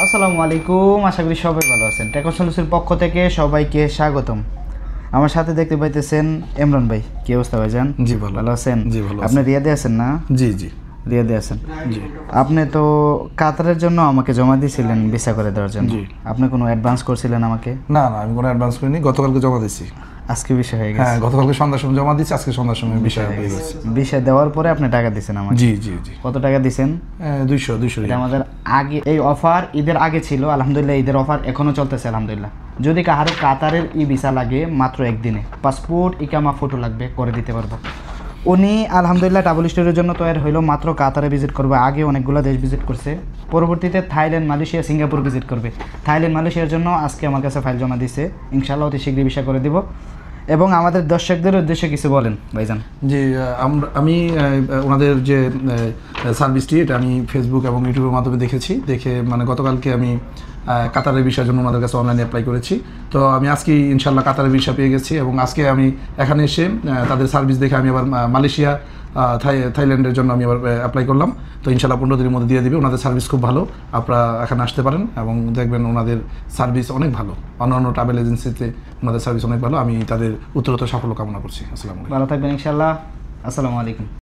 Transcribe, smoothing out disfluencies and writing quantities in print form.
আসসালামু আলাইকুম, আশা করি সবাই ভালো আছেন। টেকো সলিউশনের পক্ষ থেকে সবাইকে স্বাগতম। আমার সাথে দেখতে পাইতেছেন ইমরান ভাই। কি অবস্থা ভাইজান? জি ভালো আছেন? জি ভালো। আপনি রিয়াদে আছেন না? জি জি রিয়াদে আছেন। জি। আপনি তো কাতারের জন্য আমাকে জমা দিয়েছিলেন ভিসা করে দেওয়ার জন্য। জি। আপনি কোনো অ্যাডভান্স করছিলেন আমাকে? না না, আমি কোনো অ্যাডভান্স করিনি, গতকালকে জমা দিয়েছি। আজকে বিষয় হয়ে গেছে? হ্যাঁ, গতকালকে সন্ধ্যার সময় জমা দিয়েছি, আজকে সন্ধ্যার সময় বিষয় হয়ে গেছে। ভিসা দেওয়ার পরে আপনি টাকা দিয়েছেন আমাকে? জি জি জি। কত টাকা দিয়েছেন? 200 এটা আমাদের আগে এই অফার ঈদের আগে ছিল, আলহামদুলিল্লাহ ঈদের অফার এখনো চলতেছে আলহামদুলিল্লাহ। যদি কাহারও কাতারের ভিসা লাগে মাত্র একদিনে, পাসপোর্ট ইকামা ফটো লাগবে, করে দিতে পারবো। উনি আলহামদুলিল্লাহ ডাবল স্টোরের জন্য তৈরি হইলো, মাত্র কাতারে ভিজিট করবে। আগে অনেকগুলো দেশ ভিজিট করছে, পরবর্তীতে থাইল্যান্ড, মালয়েশিয়া, সিঙ্গাপুর ভিজিট করবে। থাইল্যান্ড, মালয়েশিয়ার জন্য আজকে আমার কাছে ফাইল জমা দিছে, ইনশাআল্লাহ অতি শীঘ্রই ভিসা করে দিব। এবং আমাদের দর্শকদের উদ্দেশ্যে কিছু বলেন ভাইজান। যে আমি ওনাদের যে সার্ভিসটি, এটা আমি ফেসবুক এবং ইউটিউবের মাধ্যমে দেখে মানে গতকালকে আমি কাতারের ভিসার জন্য ওনাদের কাছে অনলাইনে অ্যাপ্লাই করেছি। তো আমি আজকে ইনশাল্লাহ কাতারের ভিসা পেয়ে গেছি এবং আজকে আমি এখানে এসে তাদের সার্ভিস দেখে আমি আবার মালয়েশিয়া, থাইল্যান্ডের জন্য আমি আবার অ্যাপ্লাই করলাম। তো ইনশাল্লাহ 15 দিনের মধ্যে দিয়ে দিবে। ওনাদের সার্ভিস খুব ভালো, আপনারা এখানে আসতে পারেন এবং দেখবেন ওনাদের সার্ভিস অনেক ভালো। অন্যান্য ট্রাভেল এজেন্সিতে ওনাদের সার্ভিস অনেক ভালো। আমি তাদের উত্তরোত্তর সাফল্য কামনা করছি। আসসালামু আলাইকুম। ভালো থাকবেন ইনশাআল্লাহ। আসসালামু আলাইকুম।